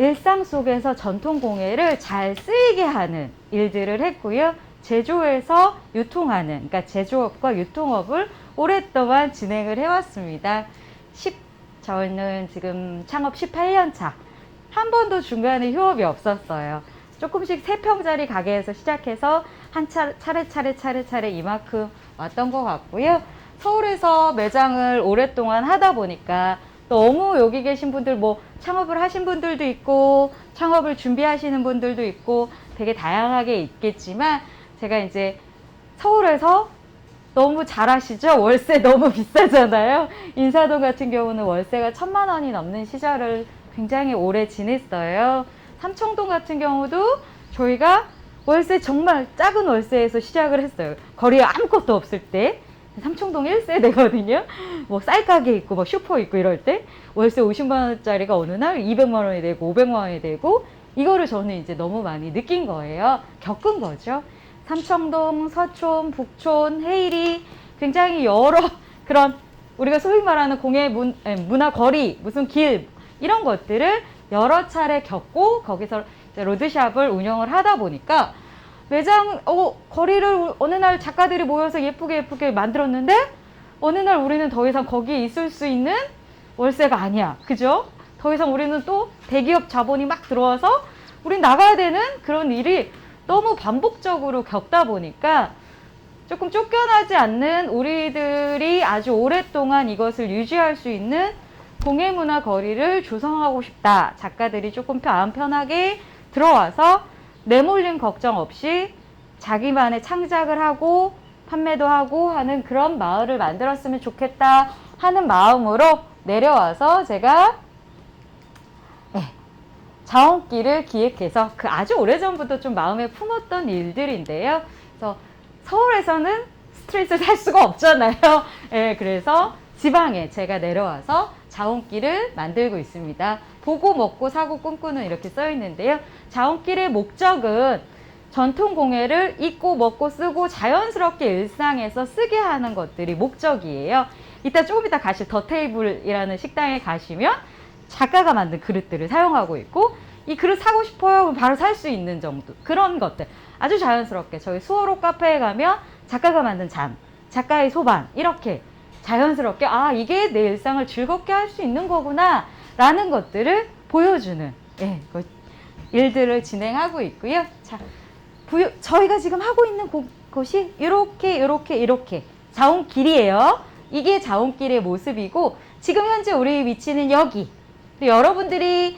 일상 속에서 전통공예를 잘 쓰이게 하는 일들을 했고요. 제조해서 유통하는, 그러니까 제조업과 유통업을 오랫동안 진행을 해왔습니다. 저는 지금 창업 18년 차. 한 번도 중간에 휴업이 없었어요. 조금씩 3평짜리 가게에서 시작해서 차례차례 이만큼 왔던 것 같고요. 서울에서 매장을 오랫동안 하다 보니까 너무 여기 계신 분들 뭐 창업을 하신 분들도 있고 창업을 준비하시는 분들도 있고 되게 다양하게 있겠지만 제가 이제 서울에서 너무 잘 아시죠? 월세 너무 비싸잖아요. 인사동 같은 경우는 월세가 1000만 원이 넘는 시절을 굉장히 오래 지냈어요. 삼청동 같은 경우도 저희가 월세 정말 작은 월세에서 시작을 했어요. 거리에 아무것도 없을 때. 삼청동 1세대거든요. 뭐 쌀가게 있고 뭐 슈퍼 있고 이럴 때 월세 50만 원짜리가 어느 날 200만 원이 되고 500만 원이 되고 이거를 저는 이제 너무 많이 느낀 거예요. 겪은 거죠. 삼청동, 서촌, 북촌, 해일이 굉장히 여러 그런 우리가 소위 말하는 공예 문화 거리, 무슨 길 이런 것들을 여러 차례 겪고 거기서 이제 로드샵을 운영을 하다 보니까 매장 거리를 어느 날 작가들이 모여서 예쁘게 만들었는데 어느 날 우리는 더 이상 거기에 있을 수 있는 월세가 아니야. 그죠? 더 이상 우리는 또 대기업 자본이 막 들어와서 우린 나가야 되는 그런 일이 너무 반복적으로 겪다 보니까 조금 쫓겨나지 않는 우리들이 아주 오랫동안 이것을 유지할 수 있는 공예문화 거리를 조성하고 싶다. 작가들이 조금 마음 편하게 들어와서 내몰림 걱정 없이 자기만의 창작을 하고 판매도 하고 하는 그런 마을을 만들었으면 좋겠다 하는 마음으로 내려와서 제가 자원길을 기획해서 그 아주 오래전부터 좀 마음에 품었던 일들인데요. 그래서 서울에서는 스트레스를 살 수가 없잖아요. 그래서 지방에 제가 내려와서 자원길을 만들고 있습니다. 보고 먹고 사고 꿈꾸는 이렇게 써 있는데요. 자원길의 목적은 전통공예를 입고 먹고 쓰고 자연스럽게 일상에서 쓰게 하는 것들이 목적이에요. 조금 이따 가실 더 테이블이라는 식당에 가시면 작가가 만든 그릇들을 사용하고 있고 이 그릇 사고 싶어요? 그럼 바로 살 수 있는 정도 그런 것들 아주 자연스럽게 저희 수어로 카페에 가면 작가가 만든 잠, 작가의 소반 이렇게 자연스럽게 이게 내 일상을 즐겁게 할 수 있는 거구나 라는 것들을 보여주는 일들을 진행하고 있고요. 자, 저희가 지금 하고 있는 곳이 이렇게 자원길이에요. 이게 자원길의 모습이고 지금 현재 우리 위치는 여기. 여러분들이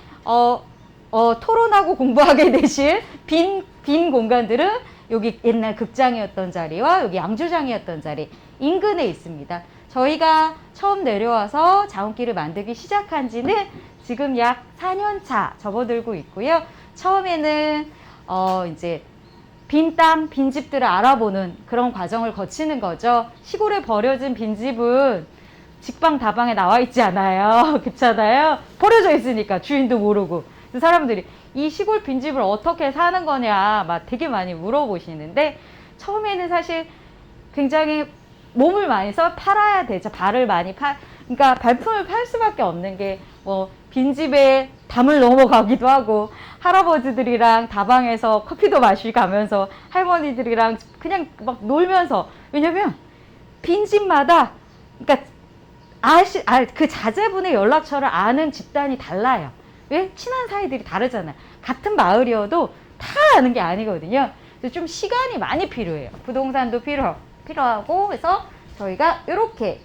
토론하고 공부하게 되실 빈 공간들은 여기 옛날 극장이었던 자리와 여기 양조장이었던 자리 인근에 있습니다. 저희가 처음 내려와서 자원길을 만들기 시작한 지는 지금 약 4년 차 접어들고 있고요. 처음에는 이제 빈 땅, 빈집들을 알아보는 그런 과정을 거치는 거죠. 시골에 버려진 빈집은 직방 다방에 나와 있지 않아요. 그렇잖아요. 버려져 있으니까 주인도 모르고. 사람들이 이 시골 빈집을 어떻게 사는 거냐 막 되게 많이 물어보시는데 처음에는 사실 굉장히 몸을 많이 써 팔아야 되죠. 그러니까 발품을 팔 수밖에 없는 게 뭐 빈집에 담을 넘어가기도 하고 할아버지들이랑 다방에서 커피도 마시면서 할머니들이랑 그냥 막 놀면서 왜냐면 빈집마다 그러니까 그 자제분의 연락처를 아는 집단이 달라요. 왜? 친한 사이들이 다르잖아요. 같은 마을이어도 다 아는 게 아니거든요. 그래서 좀 시간이 많이 필요해요. 부동산도 필요하고 그래서 저희가 이렇게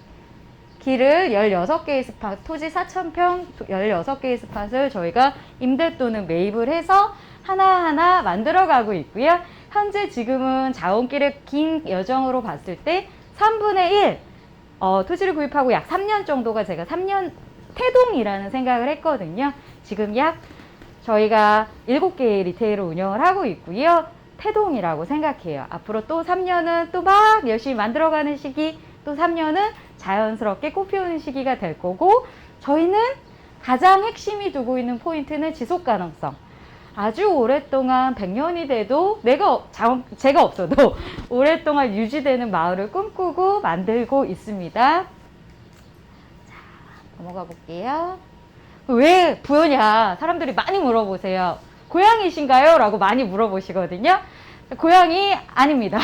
길을 16개의 스팟, 토지 4,000평 16개의 스팟을 저희가 임대 또는 매입을 해서 하나하나 만들어가고 있고요. 현재 지금은 자원길의 긴 여정으로 봤을 때 3분의 1 토지를 구입하고 약 3년 정도가 제가 3년 태동이라는 생각을 했거든요. 지금 약 저희가 7개의 리테일을 운영을 하고 있고요. 태동이라고 생각해요. 앞으로 또 3년은 또 막 열심히 만들어가는 시기, 또 3년은 자연스럽게 꽃 피우는 시기가 될 거고 저희는 가장 핵심이 두고 있는 포인트는 지속 가능성. 아주 오랫동안 100년이 돼도 제가 없어도 오랫동안 유지되는 마을을 꿈꾸고 만들고 있습니다. 자, 넘어가 볼게요. 왜 부여냐? 사람들이 많이 물어보세요. 고향이신가요? 라고 많이 물어보시거든요. 고향이 아닙니다.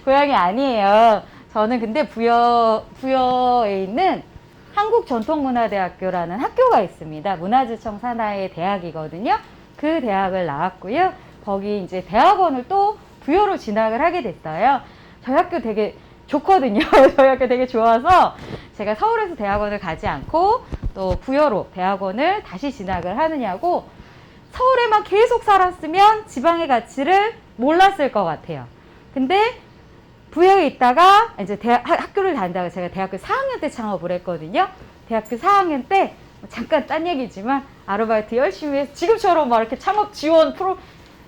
고향이 아니에요. 저는 근데 부여에 있는 한국전통문화대학교라는 학교가 있습니다. 문화재청 산하의 대학이거든요. 그 대학을 나왔고요. 거기 이제 대학원을 또 부여로 진학을 하게 됐어요. 저희 학교 되게 좋거든요. 저희 학교 되게 좋아서 제가 서울에서 대학원을 가지 않고 또 부여로 대학원을 다시 진학을 하느냐고, 서울에만 계속 살았으면 지방의 가치를 몰랐을 것 같아요. 근데 부여에 있다가 이제 학교를 다니다가 제가 대학교 4학년 때 창업을 했거든요. 대학교 4학년 때 잠깐 딴 얘기지만 아르바이트 열심히 해서 지금처럼 막 이렇게 창업 지원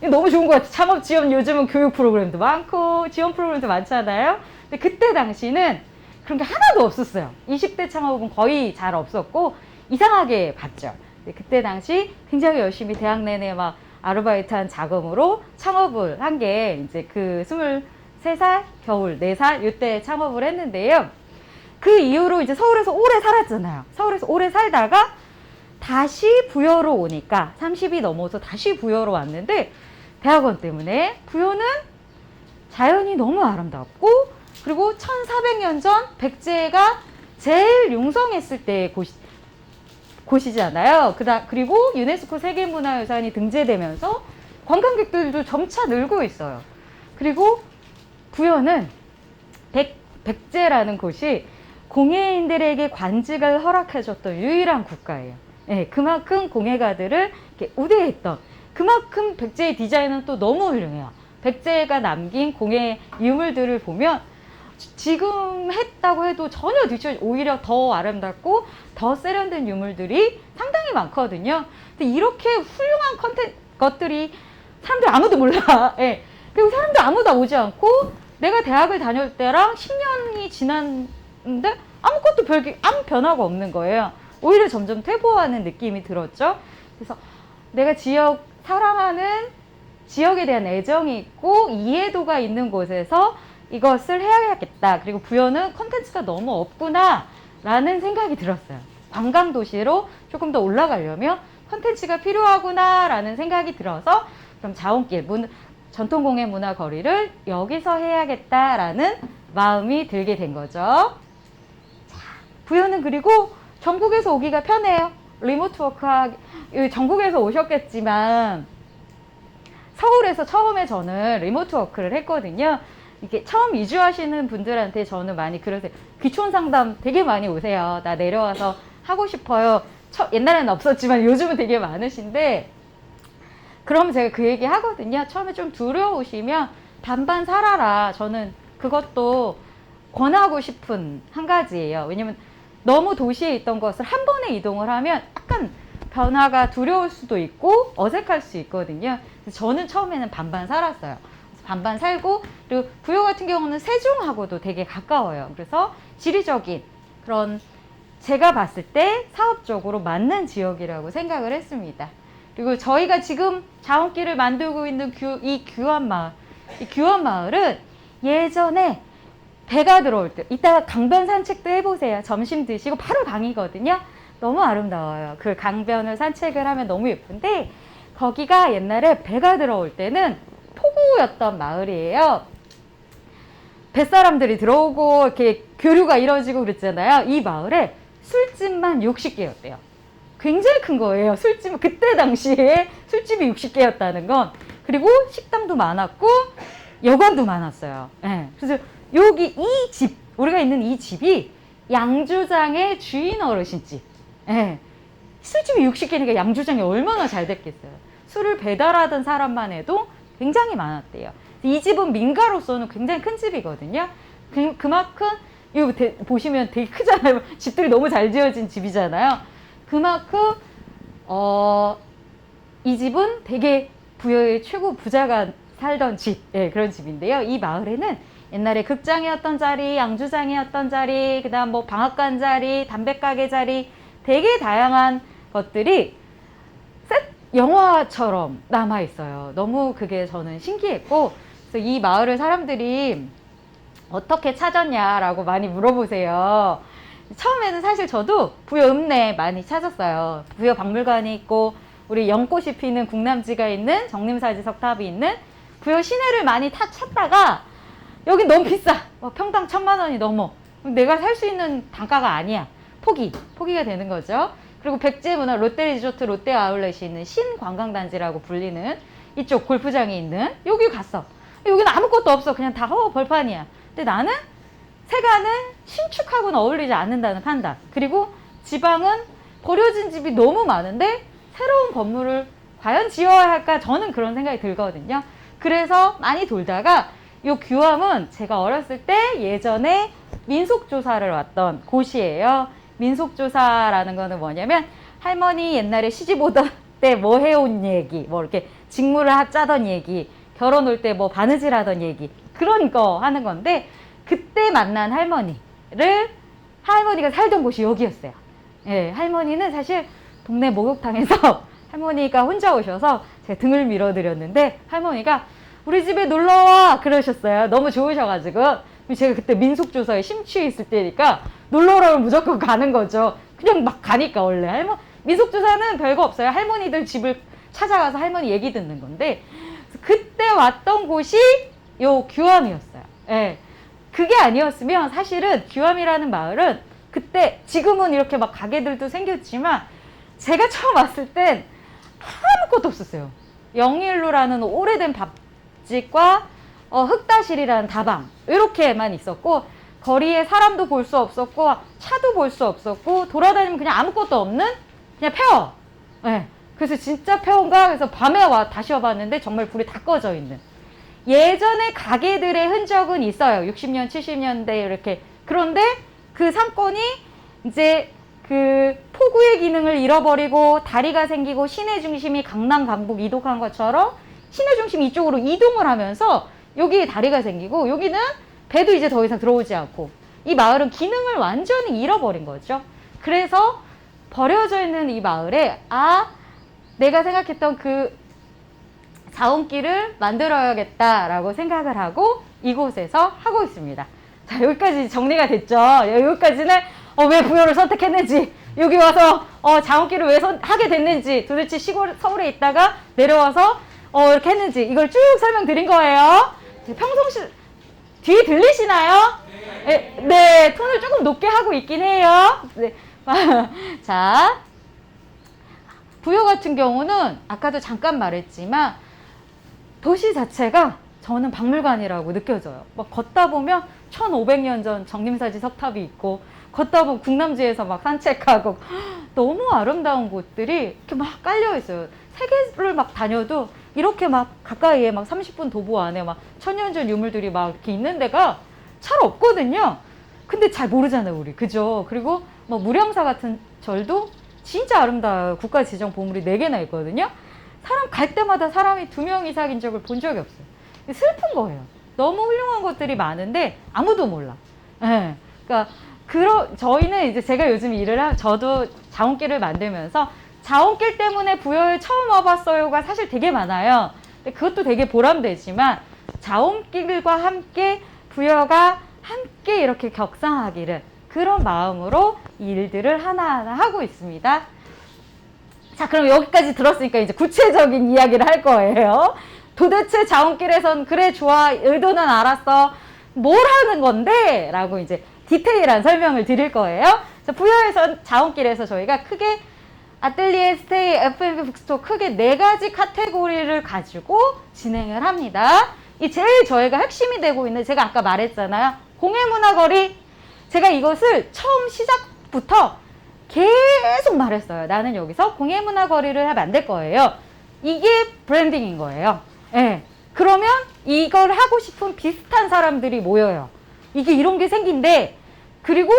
너무 좋은 것 같아요. 창업 지원, 요즘은 교육 프로그램도 많고 지원 프로그램도 많잖아요. 근데 그때 당시는 그런 게 하나도 없었어요. 20대 창업은 거의 잘 없었고 이상하게 봤죠. 그때 당시 굉장히 열심히 대학 내내 막 아르바이트한 자금으로 창업을 한 게 이제 그 23살, 겨울 4살 이때 창업을 했는데요. 그 이후로 이제 서울에서 오래 살았잖아요. 서울에서 오래 살다가 다시 부여로 오니까 30이 넘어서 다시 부여로 왔는데, 대학원 때문에 부여는 자연이 너무 아름답고, 그리고 1400년 전 백제가 제일 융성했을 때 곳이잖아요. 그리고 유네스코 세계문화유산이 등재되면서 관광객들도 점차 늘고 있어요. 그리고 부여는 백제라는 곳이 공예인들에게 관직을 허락해줬던 유일한 국가예요. 네, 그만큼 공예가들을 이렇게 우대했던, 그만큼 백제의 디자인은 또 너무 훌륭해요. 백제가 남긴 공예 유물들을 보면 지금 했다고 해도 전혀 뒤처지, 오히려 더 아름답고 더 세련된 유물들이 상당히 많거든요. 근데 이렇게 훌륭한 것들이 사람들 아무도 몰라. 예. 그리고 사람들 아무도 오지 않고, 내가 대학을 다닐 때랑 10년이 지났는데 아무것도 아무 변화가 없는 거예요. 오히려 점점 퇴보하는 느낌이 들었죠. 그래서 내가 사랑하는 지역에 대한 애정이 있고 이해도가 있는 곳에서 이것을 해야겠다. 그리고 부여는 콘텐츠가 너무 없구나 라는 생각이 들었어요. 관광도시로 조금 더 올라가려면 콘텐츠가 필요하구나 라는 생각이 들어서, 그럼 자원길, 전통공예 문화거리를 여기서 해야겠다라는 마음이 들게 된 거죠. 자, 부여는 그리고 전국에서 오기가 편해요. 리모트 워크하기, 전국에서 오셨겠지만 서울에서 처음에 저는 리모트 워크를 했거든요. 이게 처음 이주하시는 분들한테 저는 많이 그러세요. 귀촌 상담 되게 많이 오세요. 나 내려와서 하고 싶어요. 옛날에는 없었지만 요즘은 되게 많으신데, 그럼 제가 그 얘기 하거든요. 처음에 좀 두려우시면 반반 살아라. 저는 그것도 권하고 싶은 한 가지예요. 왜냐면 너무 도시에 있던 것을 한 번에 이동을 하면 약간 변화가 두려울 수도 있고 어색할 수 있거든요. 그래서 저는 처음에는 반반 살았어요. 반반 살고, 그리고 부여 같은 경우는 세종하고도 되게 가까워요. 그래서 지리적인 그런, 제가 봤을 때 사업적으로 맞는 지역이라고 생각을 했습니다. 그리고 저희가 지금 자원길을 만들고 있는 이 규환마을은 예전에 배가 들어올 때, 이따가 강변 산책도 해보세요. 점심 드시고 바로 강이거든요. 너무 아름다워요. 그 강변을 산책을 하면 너무 예쁜데, 거기가 옛날에 배가 들어올 때는 포구였던 마을이에요. 뱃사람들이 들어오고 이렇게 교류가 이루어지고 그랬잖아요. 이 마을에 술집만 60개였대요. 굉장히 큰 거예요. 술집, 그때 당시에 술집이 60개였다는 건. 그리고 식당도 많았고 여관도 많았어요. 네. 그래서 우리가 있는 이 집이 양주장의 주인 어르신 집. 네. 술집이 60개니까 양주장이 얼마나 잘 됐겠어요. 술을 배달하던 사람만 해도 굉장히 많았대요. 이 집은 민가로서는 굉장히 큰 집이거든요. 그만큼, 이거 보시면 되게 크잖아요. 집들이 너무 잘 지어진 집이잖아요. 그만큼 이 집은 되게 부여의 최고 부자가 살던 집, 네, 그런 집인데요. 이 마을에는 옛날에 극장이었던 자리, 양주장이었던 자리, 그 다음 뭐 방앗간 자리, 담배가게 자리, 되게 다양한 것들이 영화처럼 남아있어요. 너무 그게 저는 신기했고, 그래서 이 마을을 사람들이 어떻게 찾았냐라고 많이 물어보세요. 처음에는 사실 저도 부여 읍내 많이 찾았어요. 부여 박물관이 있고 우리 연꽃이 피는 궁남지가 있는 정림사지 석탑이 있는 부여 시내를 많이 찾다가 여기 너무 비싸. 평당 1,000만 원이 넘어. 내가 살 수 있는 단가가 아니야. 포기가 되는 거죠. 그리고 백제문화 롯데리조트 롯데아울렛이 있는 신관광단지라고 불리는 이쪽 골프장이 있는 여기 갔어. 여기는 아무것도 없어. 그냥 다 벌판이야. 근데 나는 세간은 신축하고는 어울리지 않는다는 판단. 그리고 지방은 버려진 집이 너무 많은데 새로운 건물을 과연 지어야 할까? 저는 그런 생각이 들거든요. 그래서 많이 돌다가 이 규암은 제가 어렸을 때 예전에 민속조사를 왔던 곳이에요. 민속조사라는 거는 뭐냐면 할머니 옛날에 시집 오던 때 뭐 해온 얘기, 뭐 이렇게 직무를 짜던 얘기, 결혼 올 때 뭐 바느질 하던 얘기, 그런 거 하는 건데 그때 만난 할머니가 살던 곳이 여기였어요. 예, 할머니는 사실 동네 목욕탕에서 할머니가 혼자 오셔서 제가 등을 밀어드렸는데 할머니가 우리 집에 놀러와 그러셨어요. 너무 좋으셔가지고 제가 그때 민속조사에 심취해 있을 때니까 놀러 오라면 무조건 가는 거죠. 그냥 막 가니까 원래 민속조사는 별거 없어요. 할머니들 집을 찾아가서 할머니 얘기 듣는 건데 그때 왔던 곳이 요 규암이었어요. 예. 그게 아니었으면 사실은 규암이라는 마을은 그때 지금은 이렇게 막 가게들도 생겼지만 제가 처음 왔을 땐 아무것도 없었어요. 영일루라는 오래된 밥집과 흑다실이라는 다방 이렇게만 있었고 거리에 사람도 볼 수 없었고 차도 볼 수 없었고 돌아다니면 그냥 아무것도 없는 그냥 폐허. 네. 그래서 진짜 폐허인가 그래서 밤에 다시 와봤는데 정말 불이 다 꺼져 있는 예전에 가게들의 흔적은 있어요. 60년 70년대 이렇게. 그런데 그 상권이 이제 그 포구의 기능을 잃어버리고 다리가 생기고 시내 중심이 강남 강북 이동한 것처럼 시내 중심이 이쪽으로 이동을 하면서 여기에 다리가 생기고 여기는 배도 이제 더 이상 들어오지 않고 이 마을은 기능을 완전히 잃어버린 거죠. 그래서 버려져 있는 이 마을에 내가 생각했던 그 자원길을 만들어야겠다라고 생각을 하고 이곳에서 하고 있습니다. 자, 여기까지 정리가 됐죠. 여기까지는 왜 부여를 선택했는지, 여기 와서 자원길을 왜 하게 됐는지, 도대체 서울에 있다가 내려와서 이렇게 했는지 이걸 쭉 설명드린 거예요. 평상시 뒤에 들리시나요? 네, 톤을 조금 높게 하고 있긴 해요. 네. 자, 부여 같은 경우는 아까도 잠깐 말했지만 도시 자체가 저는 박물관이라고 느껴져요. 막 걷다 보면 1500년 전 정림사지 석탑이 있고 걷다 보면 궁남지에서 막 산책하고 너무 아름다운 곳들이 이렇게 막 깔려 있어요. 세계를 막 다녀도 이렇게 막 가까이에 막 30분 도보 안에 막 천년전 유물들이 막 이렇게 있는 데가 잘 없거든요. 근데 잘 모르잖아요, 우리. 그죠? 그리고 뭐 무량사 같은 절도 진짜 아름다워요. 국가지정보물이 4개나 있거든요. 사람 갈 때마다 사람이 2명 이상인 적을 본 적이 없어요. 슬픈 거예요. 너무 훌륭한 것들이 많은데 아무도 몰라. 예. 그러니까 저희는 이제 제가 요즘 저도 자원길을 만들면서 자원길 때문에 부여에 처음 와봤어요가 사실 되게 많아요. 근데 그것도 되게 보람되지만 자원길과 함께 부여가 함께 이렇게 격상하기를 그런 마음으로 일들을 하나하나 하고 있습니다. 자, 그럼 여기까지 들었으니까 이제 구체적인 이야기를 할 거예요. 도대체 자원길에선 그래 좋아 의도는 알았어 뭘 하는 건데? 라고 이제 디테일한 설명을 드릴 거예요. 자, 부여에선 자원길에서 저희가 크게 아틀리에, 스테이, F&B, 북스토어 크게 4가지 카테고리를 가지고 진행을 합니다. 이 제일 저희가 핵심이 되고 있는 제가 아까 말했잖아요. 공예문화거리. 제가 이것을 처음 시작부터 계속 말했어요. 나는 여기서 공예문화거리를 만들 거예요. 이게 브랜딩인 거예요. 예. 그러면 이걸 하고 싶은 비슷한 사람들이 모여요. 이런 게 생긴데 그리고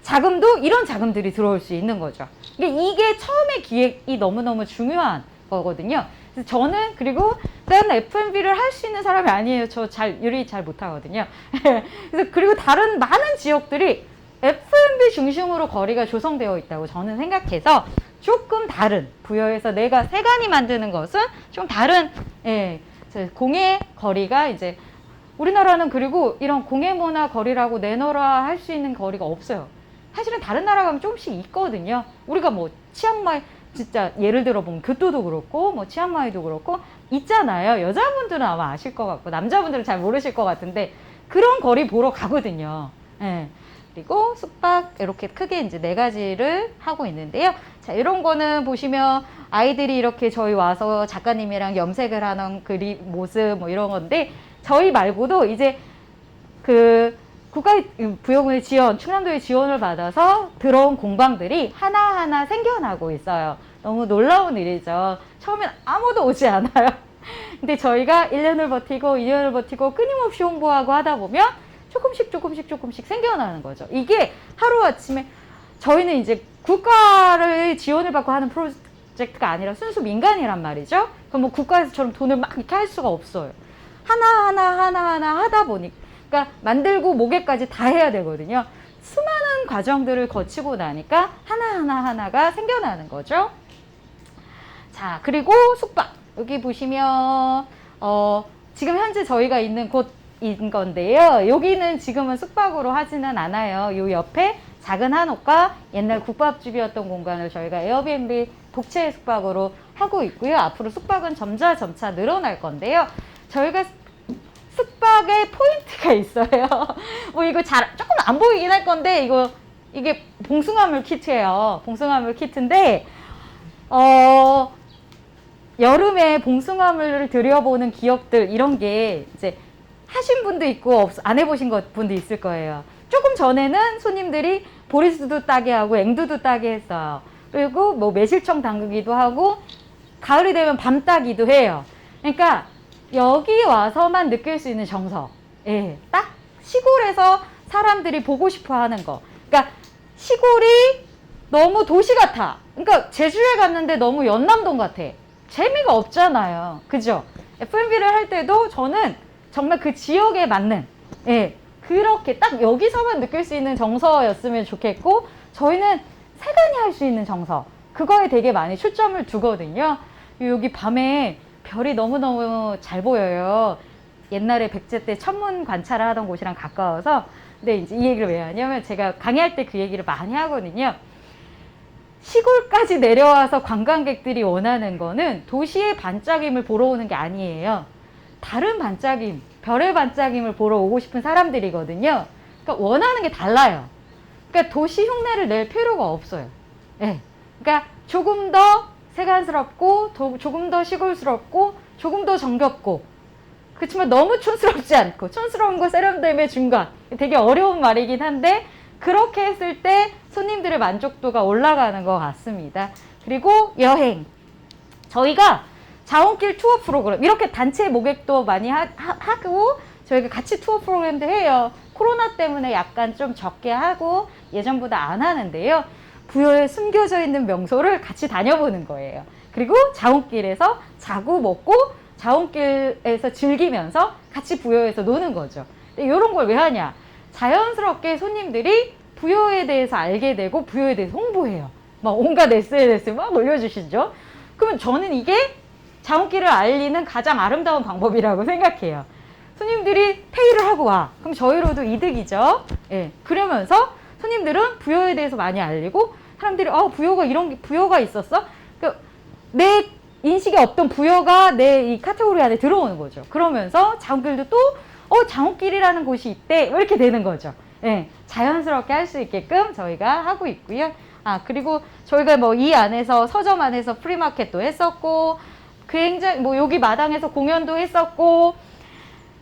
자금도 이런 자금들이 들어올 수 있는 거죠. 이게 처음에 기획이 너무너무 중요한 거거든요. 그래서 저는 그리고 난 F&B를 할 수 있는 사람이 아니에요. 저 요리 잘 못하거든요. 그래서 그리고 다른 많은 지역들이 F&B 중심으로 거리가 조성되어 있다고 저는 생각해서 조금 다른 부여에서 내가 세간이 만드는 것은 좀 다른 공예 거리가 이제 우리나라는 그리고 이런 공예문화 거리라고 내놓으라 할 수 있는 거리가 없어요. 사실은 다른 나라 가면 조금씩 있거든요. 우리가 뭐 치앙마이 진짜 예를 들어 보면 교토도 그렇고 뭐 치앙마이도 그렇고 있잖아요. 여자분들은 아마 아실 것 같고 남자분들은 잘 모르실 것 같은데 그런 거리 보러 가거든요. 예. 그리고 숙박 이렇게 크게 이제 4가지를 하고 있는데요. 자, 이런 거는 보시면 아이들이 이렇게 저희 와서 작가님이랑 염색을 하는 그림 모습 뭐 이런 건데 저희 말고도 이제 그 국가부여금의 지원, 충남도의 지원을 받아서 들어온 공방들이 하나하나 생겨나고 있어요. 너무 놀라운 일이죠. 처음엔 아무도 오지 않아요. 근데 저희가 1년을 버티고 2년을 버티고 끊임없이 홍보하고 하다 보면 조금씩 생겨나는 거죠. 이게 하루아침에 저희는 이제 국가를 지원을 받고 하는 프로젝트가 아니라 순수 민간이란 말이죠. 그럼 뭐 국가에서처럼 돈을 막 이렇게 할 수가 없어요. 하나하나 하다 보니까 그러니까 만들고 모개까지 다 해야 되거든요. 수많은 과정들을 거치고 나니까 하나가 생겨나는 거죠. 자, 그리고 숙박. 여기 보시면 지금 현재 저희가 있는 곳인 건데요. 여기는 지금은 숙박으로 하지는 않아요. 요 옆에 작은 한옥과 옛날 국밥집이었던 공간을 저희가 에어비앤비 독채 숙박으로 하고 있고요. 앞으로 숙박은 점차 늘어날 건데요. 저희가 숙박에 포인트가 있어요. 뭐 이거 조금 안 보이긴 할 건데 이게 봉숭아물 키트예요. 봉숭아물 키트인데 여름에 봉숭아물을 들여보는 기억들 이런 게 이제 하신 분도 있고 안 해보신 분도 있을 거예요. 조금 전에는 손님들이 보리수도 따게 하고 앵두도 따게 했어요. 그리고 뭐 매실청 담그기도 하고 가을이 되면 밤 따기도 해요. 그러니까 여기 와서만 느낄 수 있는 정서. 예, 딱 시골에서 사람들이 보고 싶어 하는 거. 그러니까 시골이 너무 도시 같아. 그러니까 제주에 갔는데 너무 연남동 같아. 재미가 없잖아요. 그죠? F&B를 할 때도 저는 정말 그 지역에 맞는, 예, 그렇게 딱 여기서만 느낄 수 있는 정서였으면 좋겠고, 저희는 세간이 할 수 있는 정서. 그거에 되게 많이 초점을 두거든요. 여기 밤에 별이 너무너무 잘 보여요. 옛날에 백제 때 천문 관찰을 하던 곳이랑 가까워서. 근데 이제 이 얘기를 왜 하냐면 제가 강의할 때 그 얘기를 많이 하거든요. 시골까지 내려와서 관광객들이 원하는 거는 도시의 반짝임을 보러 오는 게 아니에요. 다른 반짝임, 별의 반짝임을 보러 오고 싶은 사람들이거든요. 그러니까 원하는 게 달라요. 그러니까 도시 흉내를 낼 필요가 없어요. 네. 그러니까 조금 더 세간스럽고 조금 더 시골스럽고 조금 더 정겹고 그렇지만 너무 촌스럽지 않고 촌스러움과 세련됨의 중간 되게 어려운 말이긴 한데 그렇게 했을 때 손님들의 만족도가 올라가는 것 같습니다. 그리고 여행 저희가 자원길 투어 프로그램 이렇게 단체 모객도 많이 하고 저희가 같이 투어 프로그램도 해요. 코로나 때문에 약간 좀 적게 하고 예전보다 안 하는데요. 부여에 숨겨져 있는 명소를 같이 다녀보는 거예요. 그리고 자원길에서 자고 먹고 자원길에서 즐기면서 같이 부여에서 노는 거죠. 이런 걸 왜 하냐? 자연스럽게 손님들이 부여에 대해서 알게 되고 부여에 대해서 홍보해요. 막 온갖 SNS 막 올려주시죠. 그러면 저는 이게 자원길을 알리는 가장 아름다운 방법이라고 생각해요. 손님들이 페이를 하고 와. 그럼 저희로도 이득이죠. 예. 그러면서 손님들은 부여에 대해서 많이 알리고 사람들이 부여가 부여가 있었어? 내 인식에 없던 부여가 내 이 카테고리 안에 들어오는 거죠. 그러면서 자원길도 또 자원길이라는 곳이 있대. 이렇게 되는 거죠. 예. 자연스럽게 할 수 있게끔 저희가 하고 있고요. 그리고 저희가 뭐 이 안에서 서점 안에서 프리마켓도 했었고 굉장히 뭐 여기 마당에서 공연도 했었고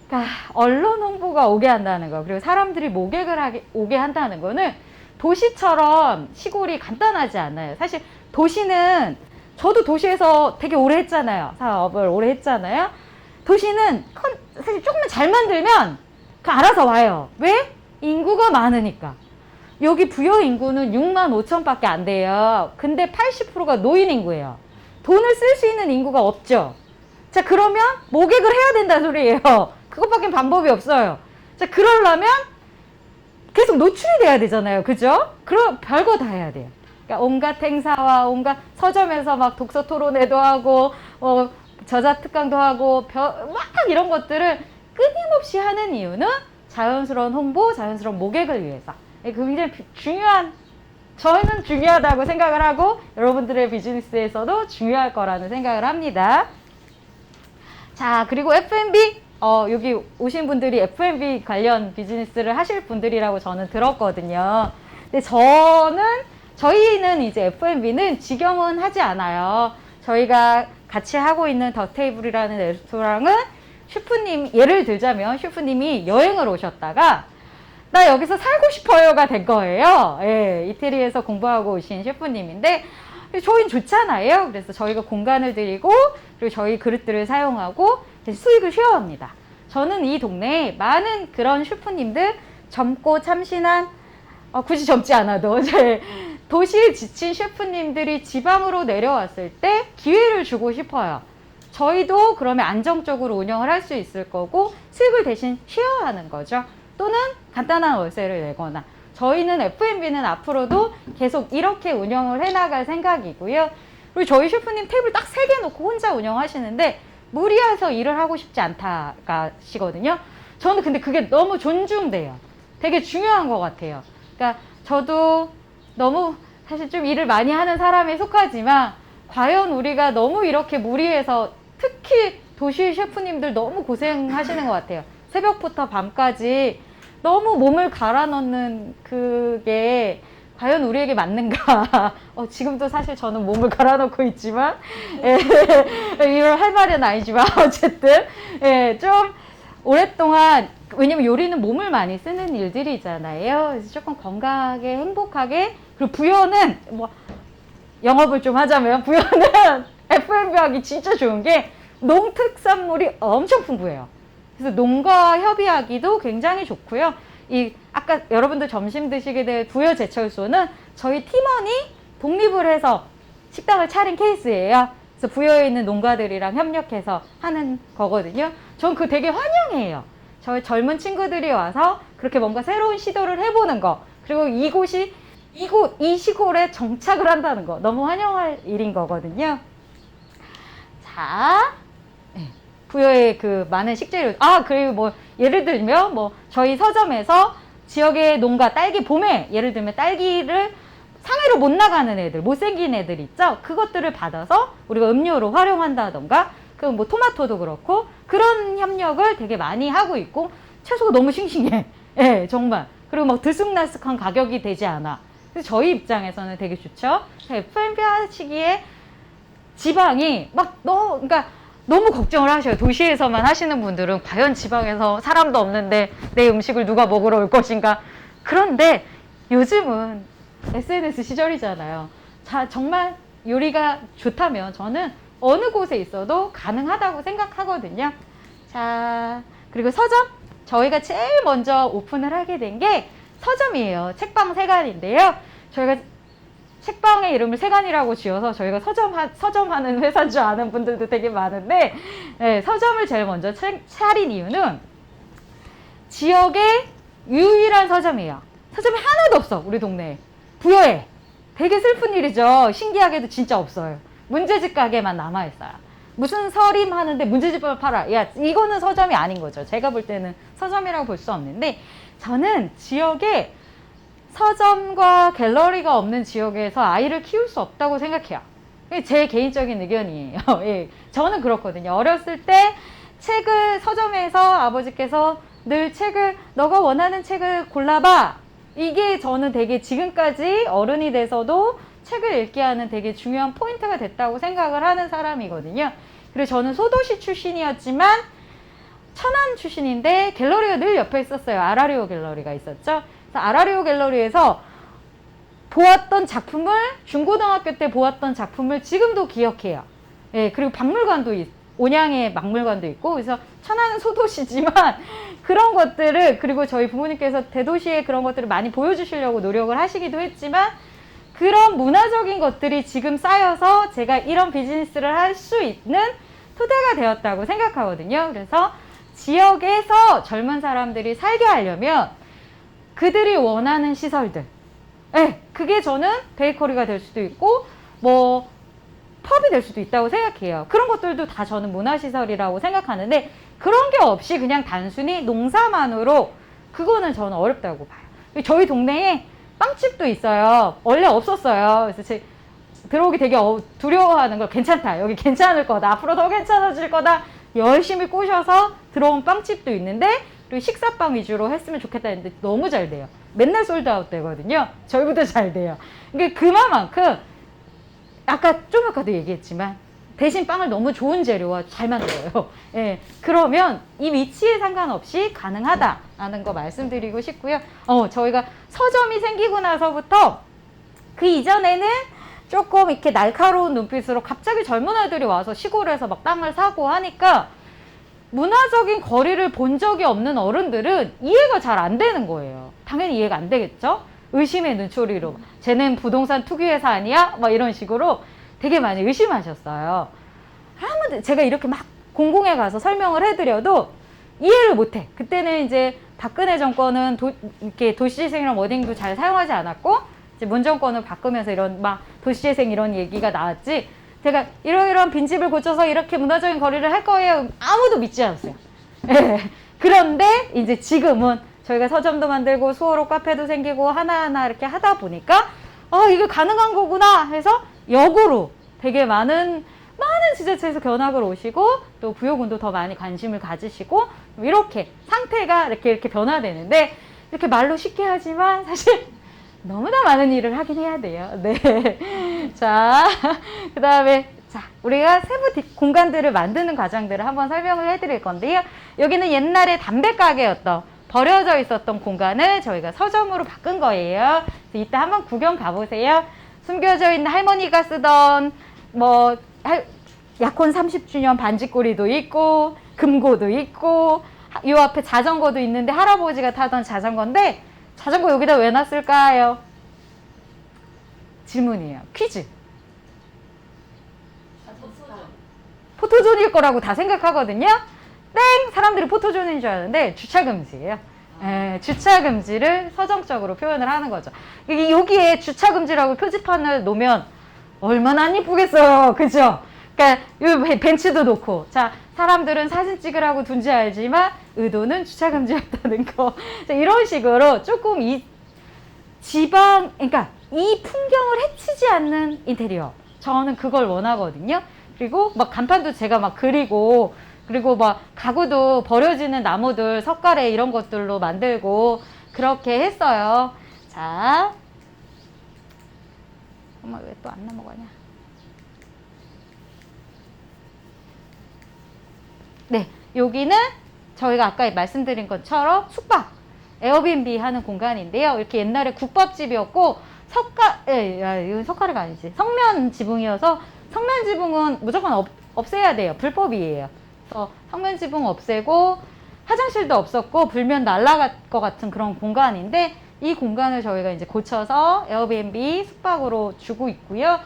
그러니까 언론 홍보가 오게 한다는 거 그리고 사람들이 모객을 오게 한다는 거는 도시처럼 시골이 간단하지 않아요. 사실 도시는 저도 도시에서 되게 오래 했잖아요. 사업을 오래 했잖아요. 도시는 사실 조금만 잘 만들면 알아서 와요. 왜? 인구가 많으니까. 여기 부여 인구는 6만 5천밖에 안 돼요. 근데 80%가 노인 인구예요. 돈을 쓸 수 있는 인구가 없죠. 자, 그러면 모객을 해야 된다는 소리예요. 그것밖에 방법이 없어요. 자, 그러려면 계속 노출이 돼야 되잖아요. 그죠? 그럼 별거 다 해야 돼요. 그러니까 온갖 행사와 온갖 서점에서 막 독서 토론회도 하고, 저자 특강도 하고, 막 이런 것들을 끊임없이 하는 이유는 자연스러운 홍보, 자연스러운 모객을 위해서. 굉장히 중요한 저는 중요하다고 생각을 하고 여러분들의 비즈니스에서도 중요할 거라는 생각을 합니다. 자, 그리고 F&B 여기 오신 분들이 F&B 관련 비즈니스를 하실 분들이라고 저는 들었거든요. 근데 저희는 이제 F&B는 직영은 하지 않아요. 저희가 같이 하고 있는 더 테이블이라는 레스토랑은 셰프님, 예를 들자면 셰프님이 여행을 오셨다가 나 여기서 살고 싶어요가 된 거예요. 예, 이태리에서 공부하고 오신 셰프님인데 저희는 좋잖아요. 그래서 저희가 공간을 드리고 그리고 저희 그릇들을 사용하고 수익을 쉐어합니다. 저는 이 동네에 많은 그런 셰프님들, 젊고 참신한 굳이 젊지 않아도 도시에 지친 셰프님들이 지방으로 내려왔을 때 기회를 주고 싶어요. 저희도 그러면 안정적으로 운영을 할 수 있을 거고 수익을 대신 쉐어하는 거죠. 또는 간단한 월세를 내거나. 저희는 F&B는 앞으로도 계속 이렇게 운영을 해나갈 생각이고요. 그리고 저희 셰프님 테이블 딱 3개 놓고 혼자 운영하시는데 무리해서 일을 하고 싶지 않다시거든요. 저는 근데 그게 너무 존중돼요. 되게 중요한 것 같아요. 그러니까 저도 너무 사실 좀 일을 많이 하는 사람에 속하지만 과연 우리가 너무 이렇게 무리해서 특히 도시 셰프님들 너무 고생하시는 것 같아요. 새벽부터 밤까지 너무 몸을 갈아 넣는 그게 과연 우리에게 맞는가? 지금도 사실 저는 몸을 갈아 넣고 있지만, 이걸 할 말은 아니지만, 어쨌든, 좀 오랫동안, 왜냐면 요리는 몸을 많이 쓰는 일들이잖아요. 그래서 조금 건강하게, 행복하게, 그리고 부여는, 영업을 좀 하자면, 부여는 F&B 하기 진짜 좋은 게, 농특산물이 엄청 풍부해요. 그래서 농가 협의하기도 굉장히 좋고요. 아까 여러분들 점심 드시게 될 부여 제철소는 저희 팀원이 독립을 해서 식당을 차린 케이스예요. 그래서 부여에 있는 농가들이랑 협력해서 하는 거거든요. 전 그거 되게 환영해요. 저희 젊은 친구들이 와서 그렇게 뭔가 새로운 시도를 해보는 거. 그리고 이 시골에 정착을 한다는 거. 너무 환영할 일인 거거든요. 자. 부여의 그 많은 식재료. 그리고 예를 들면, 저희 서점에서 지역의 농가 딸기 봄에, 예를 들면 딸기를 상해로 못 나가는 애들, 못생긴 애들 있죠? 그것들을 받아서 우리가 음료로 활용한다던가, 토마토도 그렇고, 그런 협력을 되게 많이 하고 있고, 채소가 너무 싱싱해. 예, 정말. 그리고 들쑥날쑥한 가격이 되지 않아. 그래서 저희 입장에서는 되게 좋죠? F&B 하시기에 지방이 그러니까, 너무 걱정을 하셔요. 도시에서만 하시는 분들은 과연 지방에서 사람도 없는데 내 음식을 누가 먹으러 올 것인가. 그런데 요즘은 SNS 시절이잖아요. 자, 정말 요리가 좋다면 저는 어느 곳에 있어도 가능하다고 생각하거든요. 자, 그리고 서점. 저희가 제일 먼저 오픈을 하게 된 게 서점이에요. 책방 세간인데요. 저희가 책방의 이름을 세간이라고 지어서 저희가 서점하는 회사인 줄 아는 분들도 되게 많은데, 서점을 제일 먼저 차린 이유는 지역의 유일한 서점이에요. 서점이 하나도 없어, 우리 동네에. 부여에. 되게 슬픈 일이죠. 신기하게도 진짜 없어요. 문제집 가게만 남아있어요. 무슨 서림 하는데 문제집을 팔아. 야, 이거는 서점이 아닌 거죠. 제가 볼 때는 서점이라고 볼 수 없는데, 저는 지역에 서점과 갤러리가 없는 지역에서 아이를 키울 수 없다고 생각해요. 제 개인적인 의견이에요. 예, 저는 그렇거든요. 어렸을 때 서점에서 아버지께서 늘 너가 원하는 책을 골라봐. 이게 저는 되게 지금까지 어른이 돼서도 책을 읽게 하는 되게 중요한 포인트가 됐다고 생각을 하는 사람이거든요. 그리고 저는 소도시 출신이었지만 천안 출신인데 갤러리가 늘 옆에 있었어요. 아라리오 갤러리가 있었죠. 아라리오 갤러리에서 보았던 작품을, 중고등학교 때 보았던 작품을 지금도 기억해요. 예, 그리고 온양에 박물관도 있고, 그래서 천안은 소도시지만 그런 것들을, 그리고 저희 부모님께서 대도시에 그런 것들을 많이 보여주시려고 노력을 하시기도 했지만, 그런 문화적인 것들이 지금 쌓여서 제가 이런 비즈니스를 할 수 있는 토대가 되었다고 생각하거든요. 그래서 지역에서 젊은 사람들이 살게 하려면 그들이 원하는 시설들, 그게 저는 베이커리가 될 수도 있고 펍이 될 수도 있다고 생각해요. 그런 것들도 다 저는 문화시설이라고 생각하는데, 그런 게 없이 그냥 단순히 농사만으로 그거는 저는 어렵다고 봐요. 저희 동네에 빵집도 있어요. 원래 없었어요. 그래서 들어오기 되게 두려워하는 걸 괜찮다. 여기 괜찮을 거다. 앞으로 더 괜찮아질 거다. 열심히 꼬셔서 들어온 빵집도 있는데 그리고 식사빵 위주로 했으면 좋겠다 했는데 너무 잘 돼요. 맨날 솔드아웃 되거든요. 저희보다 잘 돼요. 그러니까 그만큼 아까 좀 아까도 얘기했지만 대신 빵을 너무 좋은 재료와 잘 만들어요. 예, 그러면 이 위치에 상관없이 가능하다라는 거 말씀드리고 싶고요. 저희가 서점이 생기고 나서부터 그 이전에는 조금 이렇게 날카로운 눈빛으로 갑자기 젊은 애들이 와서 시골에서 막 땅을 사고 하니까 문화적인 거리를 본 적이 없는 어른들은 이해가 잘 안 되는 거예요. 당연히 이해가 안 되겠죠? 의심의 눈초리로. 쟤는 부동산 투기회사 아니야? 막 이런 식으로 되게 많이 의심하셨어요. 제가 이렇게 막 공공에 가서 설명을 해드려도 이해를 못해. 그때는 이제 박근혜 정권은 이렇게 도시재생이랑 워딩도 잘 사용하지 않았고, 이제 문 정권을 바꾸면서 이런 막 도시재생 이런 얘기가 나왔지. 제가 이러이러한 빈집을 고쳐서 이렇게 문화적인 거리를 할 거예요. 아무도 믿지 않았어요. 예. 그런데 이제 지금은 저희가 서점도 만들고 수어로 카페도 생기고 하나하나 이렇게 하다 보니까 이게 가능한 거구나 해서 역으로 되게 많은 지자체에서 견학을 오시고 또 부여군도 더 많이 관심을 가지시고 이렇게 상태가 이렇게 변화되는데 이렇게 말로 쉽게 하지만 사실 너무나 많은 일을 하긴 해야 돼요. 네. 자, 그 다음에 우리가 세부 공간들을 만드는 과정들을 한번 설명을 해드릴 건데요. 여기는 옛날에 담배 가게였던 버려져 있었던 공간을 저희가 서점으로 바꾼 거예요. 이따 한번 구경 가보세요. 숨겨져 있는 할머니가 쓰던 약혼 30주년 반지꼬리도 있고 금고도 있고 이 앞에 자전거도 있는데 할아버지가 타던 자전거인데 자전거 여기다 왜 놨을까요? 질문이에요. 퀴즈. 포토존일 거라고 다 생각하거든요. 땡! 사람들이 포토존인 줄 아는데 주차금지예요. 주차금지를 서정적으로 표현을 하는 거죠. 여기에 주차금지라고 표지판을 놓으면 얼마나 안 이쁘겠어요. 그죠? 그러니까 이 벤치도 놓고 사람들은 사진 찍으라고 둔지 알지만 의도는 주차금지였다는 거. 이런 식으로 조금 이 그러니까 이 풍경을 해치지 않는 인테리어. 저는 그걸 원하거든요. 그리고 막 간판도 제가 막 그리고 막 가구도 버려지는 나무들 석가래 이런 것들로 만들고 그렇게 했어요. 자, 엄마 왜 또 안 넘어가냐? 네, 여기는 저희가 아까 말씀드린 것처럼 숙박, 에어비앤비 하는 공간인데요. 이렇게 옛날에 국밥집이었고 이건 석가래가 아니지. 성면 지붕이어서 성면 지붕은 무조건 없애야 돼요. 불법이에요. 그래서 성면 지붕 없애고 화장실도 없었고 불면 날아갈 것 같은 그런 공간인데 이 공간을 저희가 이제 고쳐서 에어비앤비 숙박으로 주고 있고요.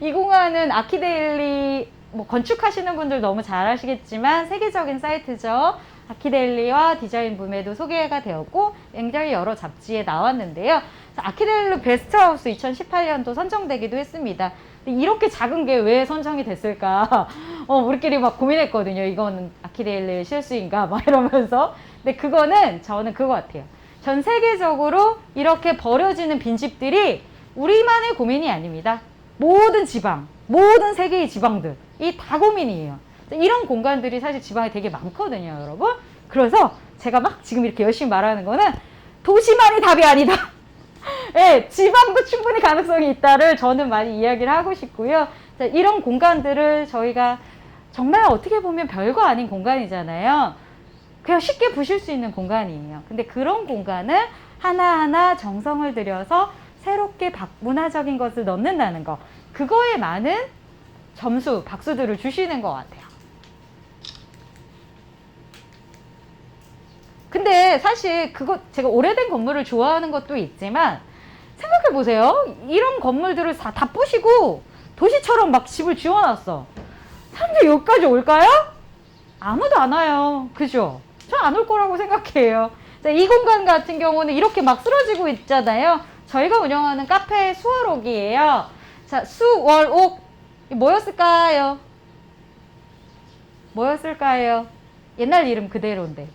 이 공간은 아키데일리 건축하시는 분들 너무 잘 아시겠지만 세계적인 사이트죠. 아키데일리와 디자인 붐에도 소개가 되었고 굉장히 여러 잡지에 나왔는데요. 아키데일리 베스트하우스 2018년도 선정되기도 했습니다. 근데 이렇게 작은 게 왜 선정이 됐을까? 우리끼리 막 고민했거든요. 이거는 아키데일리의 실수인가? 막 이러면서. 근데 저는 그거 같아요. 전 세계적으로 이렇게 버려지는 빈집들이 우리만의 고민이 아닙니다. 모든 지방, 모든 세계의 지방들. 이 다 고민이에요. 이런 공간들이 사실 지방에 되게 많거든요, 여러분. 그래서 제가 막 지금 이렇게 열심히 말하는 거는 도시만이 답이 아니다. 네, 지방도 충분히 가능성이 있다를 저는 많이 이야기를 하고 싶고요. 자, 이런 공간들을 저희가 정말 어떻게 보면 별거 아닌 공간이잖아요. 그냥 쉽게 보실 수 있는 공간이에요. 근데 그런 공간을 하나하나 정성을 들여서 새롭게 문화적인 것을 넣는다는 거. 그거에 많은 점수, 박수들을 주시는 것 같아요. 근데 사실 제가 오래된 건물을 좋아하는 것도 있지만 생각해 보세요. 이런 건물들을 다 부시고 도시처럼 막 집을 지어놨어. 사람들이 여기까지 올까요? 아무도 안 와요. 그죠? 저 안 올 거라고 생각해요. 자, 이 공간 같은 경우는 이렇게 막 쓰러지고 있잖아요. 저희가 운영하는 카페 수월옥이에요. 자, 수월옥 뭐였을까요? 뭐였을까요? 옛날 이름 그대로인데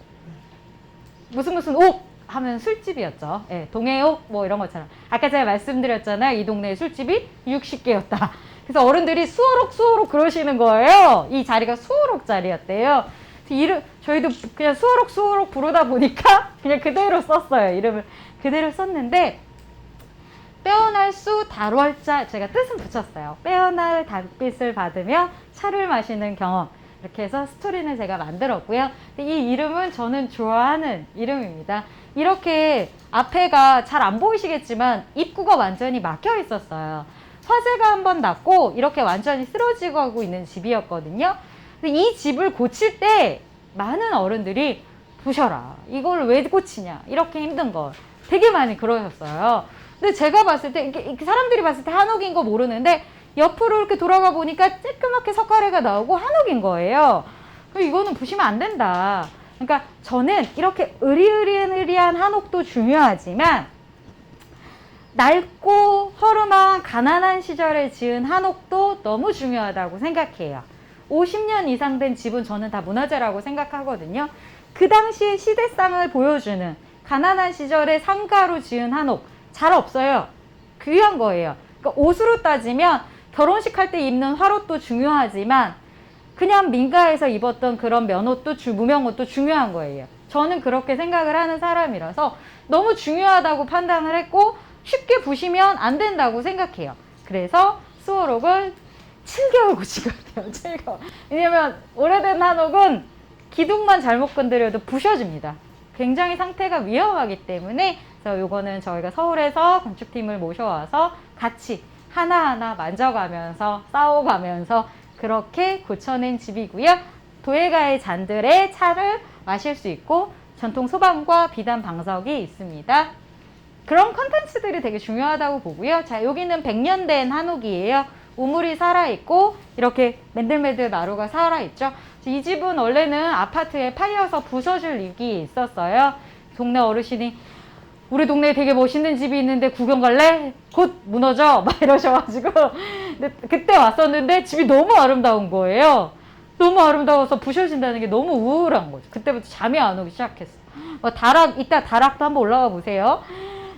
무슨 옥? 하면 술집이었죠. 예, 동해옥 뭐 이런 것처럼. 아까 제가 말씀드렸잖아요. 이 동네에 술집이 60개였다. 그래서 어른들이 수어록 그러시는 거예요. 이 자리가 수어록 자리였대요. 저희도 그냥 수어록 부르다 보니까 그냥 그대로 썼어요. 이름을 그대로 썼는데, 빼어날 수 다월자, 제가 뜻은 붙였어요. 빼어날 달빛을 받으며 차를 마시는 경험. 이렇게 해서 스토리는 제가 만들었고요. 이 이름은 저는 좋아하는 이름입니다. 이렇게 앞에가 잘 안 보이시겠지만 입구가 완전히 막혀 있었어요. 화재가 한번 났고 이렇게 완전히 쓰러지고 하고 있는 집이었거든요. 근데 이 집을 고칠 때 많은 어른들이 부셔라, 이걸 왜 고치냐, 이렇게 힘든 걸 되게 많이 그러셨어요. 근데 제가 봤을 때 이렇게 사람들이 봤을 때 한옥인 거 모르는데 옆으로 이렇게 돌아가 보니까 쬐끄맣게 석가래가 나오고 한옥인 거예요. 이거는 부시면 안 된다. 그러니까 저는 이렇게 으리으리한 한옥도 중요하지만 낡고 허름한 가난한 시절에 지은 한옥도 너무 중요하다고 생각해요. 50년 이상 된 집은 저는 다 문화재라고 생각하거든요. 그 당시의 시대상을 보여주는 가난한 시절에 상가로 지은 한옥 잘 없어요. 귀한 거예요. 그러니까 옷으로 따지면 결혼식 할 때 입는 화롯도 중요하지만 그냥 민가에서 입었던 그런 면옷도 무명옷도 중요한 거예요. 저는 그렇게 생각을 하는 사람이라서 너무 중요하다고 판단을 했고 쉽게 부시면 안 된다고 생각해요. 그래서 수어록을 7개월 고친 것 같아요. 7개월. 왜냐면 오래된 한옥은 기둥만 잘못 건드려도 부셔집니다. 굉장히 상태가 위험하기 때문에. 그래서 요거는 저희가 서울에서 건축팀을 모셔와서 같이 하나하나 만져가면서 싸워가면서 그렇게 고쳐낸 집이고요. 도예가의 잔들에 차를 마실 수 있고 전통 소방과 비단 방석이 있습니다. 그런 컨텐츠들이 되게 중요하다고 보고요. 자, 여기는 100년 된 한옥이에요. 우물이 살아있고 이렇게 맨들맨들 마루가 살아있죠. 이 집은 원래는 아파트에 팔려서 부서질 위기에 있었어요. 동네 어르신이 우리 동네에 되게 멋있는 집이 있는데 구경 갈래? 곧 무너져 막 이러셔가지고 근데 그때 왔었는데 집이 너무 아름다운 거예요. 너무 아름다워서 부셔진다는 게 너무 우울한 거죠. 그때부터 잠이 안 오기 시작했어. 이따 다락도 한번 올라가 보세요.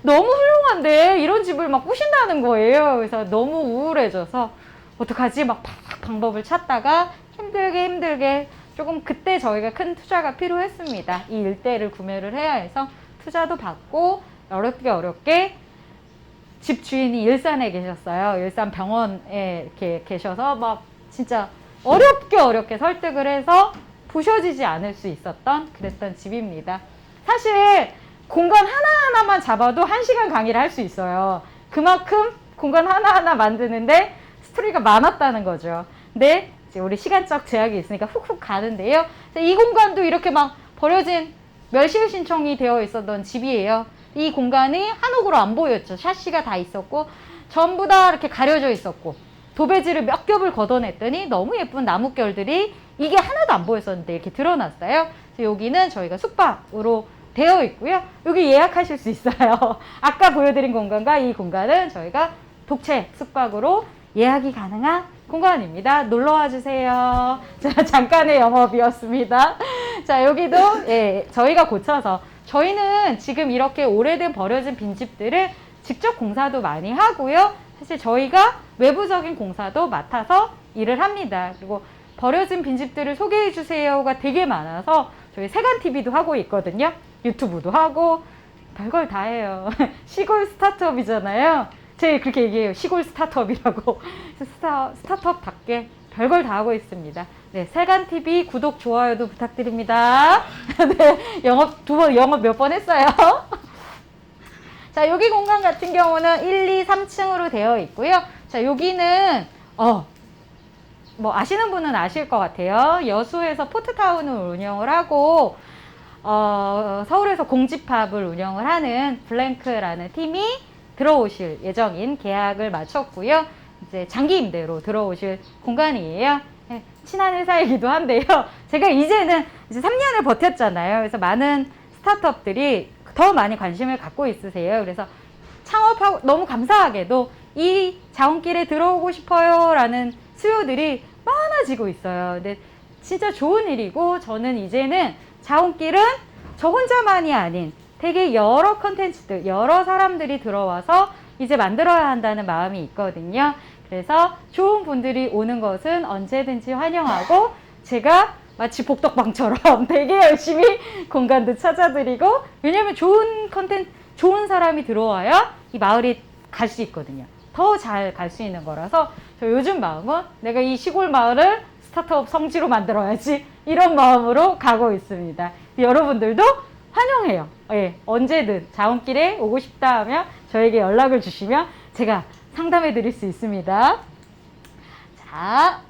너무 훌륭한데 이런 집을 막 부신다는 거예요. 그래서 너무 우울해져서 어떡하지? 막 방법을 찾다가 힘들게 조금 그때 저희가 큰 투자가 필요했습니다. 이 일대를 구매를 해야 해서 투자도 받고 어렵게 집 주인이 일산에 계셨어요. 일산 병원에 이렇게 계셔서 막 진짜 어렵게 설득을 해서 부셔지지 않을 수 있었던 그랬던 집입니다. 사실 공간 하나하나만 잡아도 1시간 강의를 할 수 있어요. 그만큼 공간 하나하나 만드는데 스토리가 많았다는 거죠. 근데 이제 우리 시간적 제약이 있으니까 훅훅 가는데요. 이 공간도 이렇게 막 버려진 멸실 신청이 되어 있었던 집이에요. 이 공간이 한옥으로 안 보였죠. 샤시가 다 있었고 전부 다 이렇게 가려져 있었고 도배지를 몇 겹을 걷어냈더니 너무 예쁜 나뭇결들이 이게 하나도 안 보였었는데 이렇게 드러났어요. 그래서 여기는 저희가 숙박으로 되어 있고요. 여기 예약하실 수 있어요. 아까 보여드린 공간과 이 공간은 저희가 독채 숙박으로 예약이 가능한 공간입니다. 놀러와 주세요. 자, 잠깐의 영업이었습니다. 자, 여기도 저희가 고쳐서 저희는 지금 이렇게 오래된 버려진 빈집들을 직접 공사도 많이 하고요. 사실 저희가 외부적인 공사도 맡아서 일을 합니다. 그리고 버려진 빈집들을 소개해 주세요가 되게 많아서 저희 세간TV도 하고 있거든요. 유튜브도 하고 별걸 다 해요. 시골 스타트업이잖아요. 제가 그렇게 얘기해요. 시골 스타트업이라고. 스타트업답게 별걸 다 하고 있습니다. 네, 세간TV 구독, 좋아요도 부탁드립니다. 네, 영업 몇 번 했어요. 자, 여기 공간 같은 경우는 1, 2, 3층으로 되어 있고요. 자, 여기는 뭐 아시는 분은 아실 것 같아요. 여수에서 포트타운을 운영을 하고 서울에서 공집합을 운영을 하는 블랭크라는 팀이 들어오실 예정인 계약을 마쳤고요. 이제 장기 임대로 들어오실 공간이에요. 네, 친한 회사이기도 한데요. 제가 이제는 이제 3년을 버텼잖아요. 그래서 많은 스타트업들이 더 많이 관심을 갖고 있으세요. 그래서 창업하고 너무 감사하게도 이 자원길에 들어오고 싶어요 라는 수요들이 많아지고 있어요. 근데 진짜 좋은 일이고 저는 이제는 자원길은 저 혼자만이 아닌 되게 여러 컨텐츠들, 여러 사람들이 들어와서 이제 만들어야 한다는 마음이 있거든요. 그래서 좋은 분들이 오는 것은 언제든지 환영하고 제가 마치 복덕방처럼 되게 열심히 공간도 찾아드리고, 왜냐면 좋은 컨텐츠, 좋은 사람이 들어와야 이 마을이 갈 수 있거든요. 더 잘 갈 수 있는 거라서 저 요즘 마음은 내가 이 시골 마을을 스타트업 성지로 만들어야지, 이런 마음으로 가고 있습니다. 여러분들도 환영해요. 예, 언제든 자원길에 오고 싶다 하면 저에게 연락을 주시면 제가 상담해 드릴 수 있습니다. 자,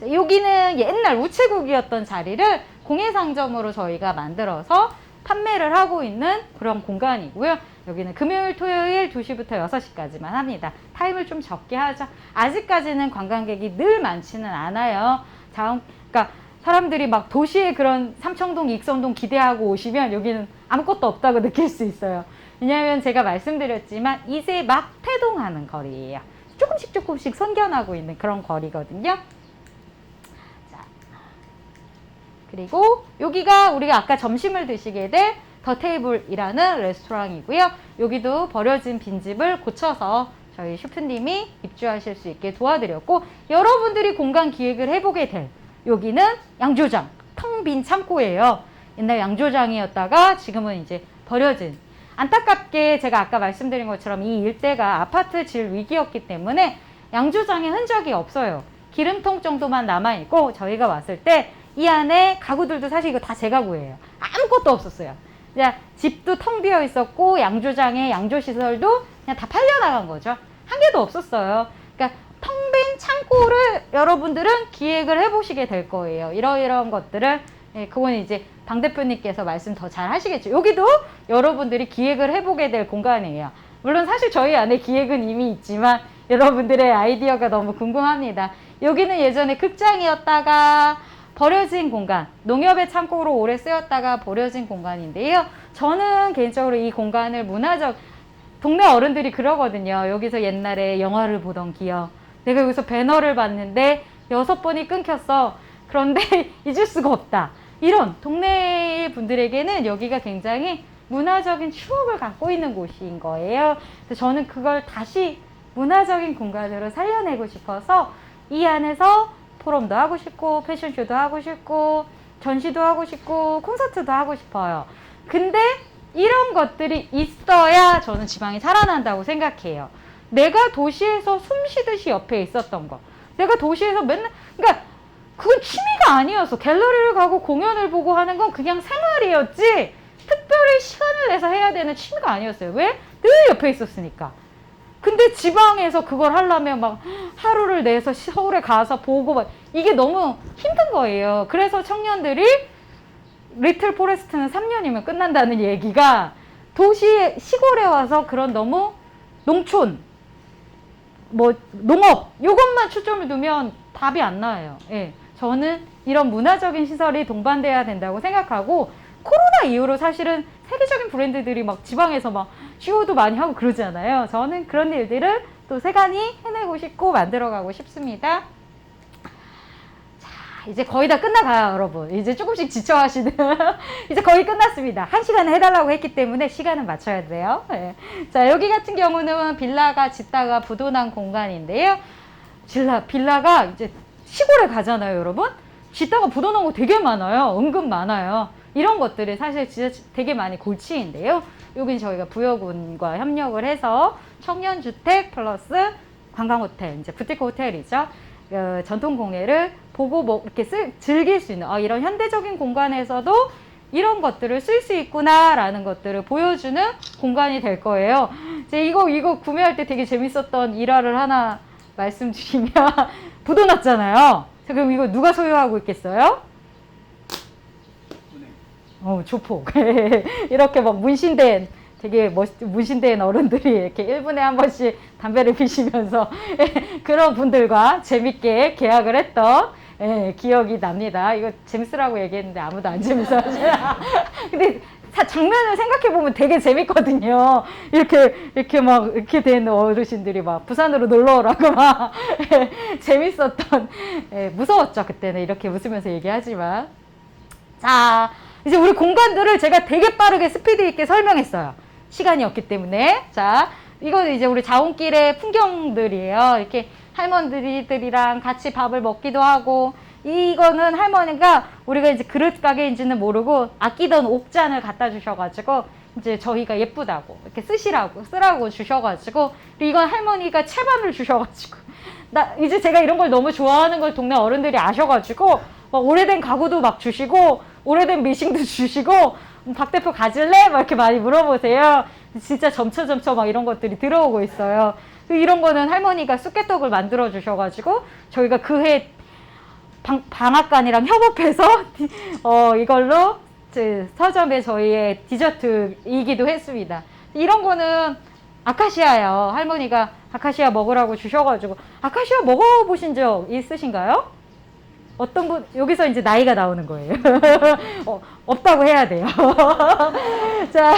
여기는 옛날 우체국이었던 자리를 공예상점으로 저희가 만들어서 판매를 하고 있는 그런 공간이고요. 여기는 금요일, 토요일 2시부터 6시까지만 합니다. 타임을 좀 적게 하죠. 아직까지는 관광객이 늘 많지는 않아요. 그러니까 사람들이 막 도시의 그런 삼청동, 익선동 기대하고 오시면 여기는 아무것도 없다고 느낄 수 있어요. 왜냐하면 제가 말씀드렸지만 이제 막 태동하는 거리예요. 조금씩 선견하고 있는 그런 거리거든요. 자, 그리고 여기가 우리가 아까 점심을 드시게 될 더 테이블이라는 레스토랑이고요. 여기도 버려진 빈집을 고쳐서 저희 슈프님이 입주하실 수 있게 도와드렸고, 여러분들이 공간 기획을 해보게 될 여기는 양조장, 텅 빈 창고예요. 옛날 양조장이었다가 지금은 이제 버려진, 안타깝게 제가 아까 말씀드린 것처럼 이 일대가 아파트 질 위기였기 때문에 양조장에 흔적이 없어요. 기름통 정도만 남아있고, 저희가 왔을 때 이 안에 가구들도 사실 이거 다 제 가구예요. 아무것도 없었어요. 그냥 집도 텅 비어 있었고, 양조장에 양조시설도 그냥 다 팔려나간 거죠. 한 개도 없었어요. 그러니까 텅 빈 창고를 여러분들은 기획을 해보시게 될 거예요. 이러이러한 것들을. 예, 그건 이제 방 대표님께서 말씀 더 잘 하시겠죠. 여기도 여러분들이 기획을 해보게 될 공간이에요. 물론 사실 저희 안에 기획은 이미 있지만 여러분들의 아이디어가 너무 궁금합니다. 여기는 예전에 극장이었다가 버려진 공간, 농협의 창고로 오래 쓰였다가 버려진 공간인데요. 저는 개인적으로 이 공간을 동네 어른들이 그러거든요. 여기서 옛날에 영화를 보던 기억. 내가 여기서 배너를 봤는데 6번이 끊겼어. 그런데 잊을 수가 없다. 이런 동네 분들에게는 여기가 굉장히 문화적인 추억을 갖고 있는 곳인 거예요. 그래서 저는 그걸 다시 문화적인 공간으로 살려내고 싶어서 이 안에서 포럼도 하고 싶고, 패션쇼도 하고 싶고, 전시도 하고 싶고, 콘서트도 하고 싶어요. 근데 이런 것들이 있어야 저는 지방이 살아난다고 생각해요. 내가 도시에서 숨 쉬듯이 옆에 있었던 거. 내가 도시에서 맨날, 그러니까 그건 취미가 아니었어. 갤러리를 가고 공연을 보고 하는 건 그냥 생활이었지, 특별히 시간을 내서 해야 되는 취미가 아니었어요. 왜? 늘 옆에 있었으니까. 근데 지방에서 그걸 하려면 막 하루를 내서 서울에 가서 보고 막, 이게 너무 힘든 거예요. 그래서 청년들이 리틀 포레스트는 3년이면 끝난다는 얘기가, 도시에, 시골에 와서 그런 너무 농촌, 뭐 농업 요것만 초점을 두면 답이 안 나와요. 예, 저는 이런 문화적인 시설이 동반돼야 된다고 생각하고, 코로나 이후로 사실은 세계적인 브랜드들이 막 지방에서 막 쇼도 많이 하고 그러잖아요. 저는 그런 일들을 또 세간이 해내고 싶고 만들어가고 싶습니다. 자, 이제 거의 다 끝나가요, 여러분. 이제 조금씩 지쳐하시는 이제 거의 끝났습니다. 1시간을 해달라고 했기 때문에 시간은 맞춰야 돼요. 네. 자, 여기 같은 경우는 빌라가 짓다가 부도난 공간인데요. 빌라가 이제 시골에 가잖아요, 여러분. 짓다가 부도난 거 되게 많아요. 은근 많아요. 이런 것들이 사실 진짜 되게 많이 골치인데요. 여긴 저희가 부여군과 협력을 해서 청년주택 플러스 관광호텔, 이제 부티크 호텔이죠. 전통공예를 보고 뭐 이렇게 즐길 수 있는, 이런 현대적인 공간에서도 이런 것들을 쓸 수 있구나라는 것들을 보여주는 공간이 될 거예요. 이제 이거 구매할 때 되게 재밌었던 일화를 하나 말씀드리면 부도 났잖아요. 그럼 이거 누가 소유하고 있겠어요? 조폭. 이렇게 막 문신된, 되게 문신된 어른들이 이렇게 1분에 한 번씩 담배를 피시면서 그런 분들과 재밌게 계약을 했던 기억이 납니다. 이거 재밌으라고 얘기했는데 아무도 안 재밌어 하시나. 근데 장면을 생각해보면 되게 재밌거든요. 이렇게 막, 이렇게 된 어르신들이 막 부산으로 놀러 오라고 막 재밌었던, 무서웠죠, 그때는. 이렇게 웃으면서 얘기하지만. 자, 이제 우리 공간들을 제가 되게 빠르게 스피드 있게 설명했어요. 시간이 없기 때문에. 자, 이거는 이제 우리 자원길의 풍경들이에요. 이렇게 할머니들이랑 같이 밥을 먹기도 하고, 이거는 할머니가 우리가 이제 그릇 가게인지는 모르고 아끼던 옥잔을 갖다 주셔가지고 이제 저희가 예쁘다고 이렇게 쓰라고 주셔가지고, 이건 할머니가 채반을 주셔가지고, 나 이제 제가 이런 걸 너무 좋아하는 걸 동네 어른들이 아셔가지고 막 오래된 가구도 막 주시고 오래된 미싱도 주시고, 박 대표 가질래? 막 이렇게 많이 물어보세요. 진짜 점차 막 이런 것들이 들어오고 있어요. 이런 거는 할머니가 쑥개떡을 만들어 주셔가지고 저희가 그해 방앗간이랑 협업해서 이걸로 서점에 저희의 디저트이기도 했습니다. 이런 거는 아카시아예요. 할머니가 아카시아 먹으라고 주셔가지고. 아카시아 먹어보신 적 있으신가요? 어떤 분, 여기서 이제 나이가 나오는 거예요. 없다고 해야 돼요. 자,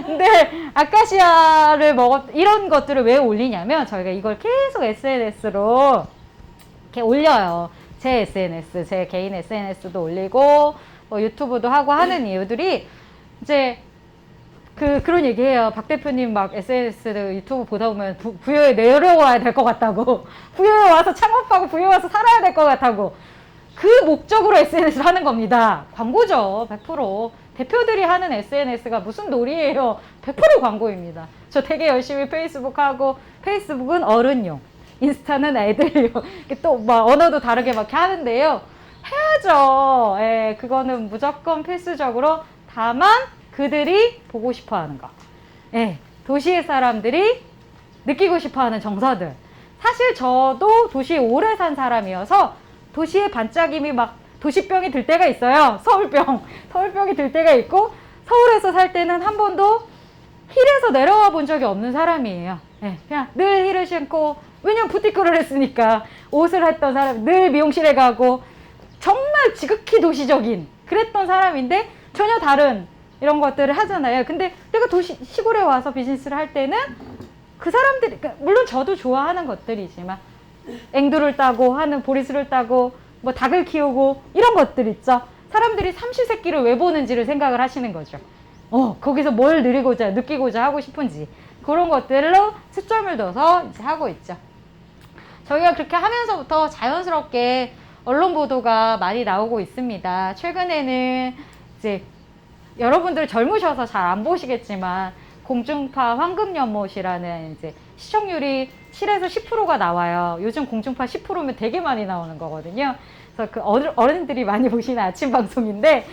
근데 아카시아를 이런 것들을 왜 올리냐면 저희가 이걸 계속 SNS로 이렇게 올려요. 제 SNS, 제 개인 SNS도 올리고, 유튜브도 하고 하는 이유들이 이제 그런 얘기해요. 박 대표님 막 SNS 유튜브 보다 보면 부여에 내려와야 될 것 같다고. 부여에 와서 창업하고 부여에 와서 살아야 될 것 같다고. 그 목적으로 SNS를 하는 겁니다. 광고죠. 100%. 대표들이 하는 SNS가 무슨 놀이예요. 100% 광고입니다. 저 되게 열심히 페이스북 하고, 페이스북은 어른용, 인스타는 애들용. 또 막 언어도 다르게 막 이렇게 하는데요. 해야죠. 예, 그거는 무조건 필수적으로. 다만 그들이 보고 싶어 하는 거. 예, 도시의 사람들이 느끼고 싶어 하는 정서들. 사실 저도 도시에 오래 산 사람이어서 도시의 반짝임이 막 도시병이 들 때가 있어요. 서울병이 들 때가 있고, 서울에서 살 때는 한 번도 힐에서 내려와 본 적이 없는 사람이에요. 예, 그냥 늘 힐을 신고, 왜냐면 부티크를 했으니까 옷을 했던 사람, 늘 미용실에 가고, 정말 지극히 도시적인 그랬던 사람인데 전혀 다른 이런 것들을 하잖아요. 근데 내가 시골에 와서 비즈니스를 할 때는 그 사람들이, 물론 저도 좋아하는 것들이지만 앵두를 따고 하는, 보리수를 따고 뭐 닭을 키우고 이런 것들 있죠. 사람들이 삼시세끼를 왜 보는지를 생각을 하시는 거죠. 거기서 뭘 느끼고자 하고 싶은지 그런 것들로 초점을 둬서 이제 하고 있죠. 저희가 그렇게 하면서부터 자연스럽게 언론 보도가 많이 나오고 있습니다. 최근에는 이제 여러분들 젊으셔서 잘 안 보시겠지만 공중파 황금연못이라는 이제 시청률이 7에서 10%가 나와요. 요즘 공중파 10%면 되게 많이 나오는 거거든요. 그래서 그 어른들이 많이 보시는 아침 방송인데,